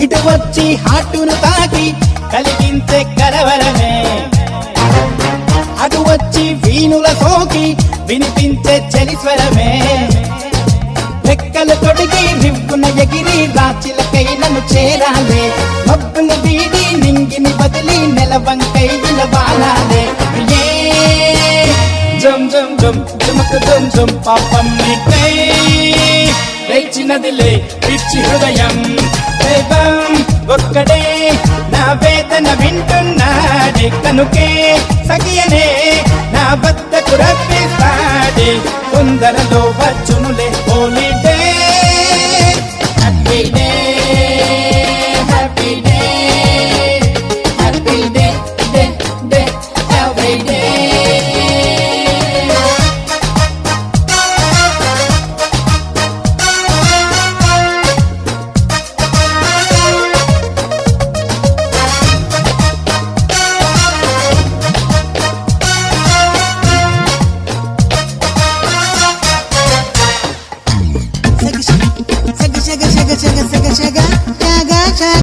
ఇటు వచ్చి హాటును తాకి కలిగించే కలవరమే, అటు వచ్చి వీణుల సోకి వినిపించే చలిస్వరమే. రెక్కలు తొడిగి రివ్వున ఎగిరి రాచిలకై నన్ను చేరాలే, మబ్బులు వీడి నింగిని బదిలి నెలవంకై విలవాలాలే. జం జం జం జమక జం జం పాపం నీకై లేచినదిలే పిచ్చి హృదయం. దైవం ఒక్కడే నా వేదన వింటున్నాడే, కనుకే సఖియనే నా వద్దకు రప్పిస్తాడే. తొందరలో వచ్చును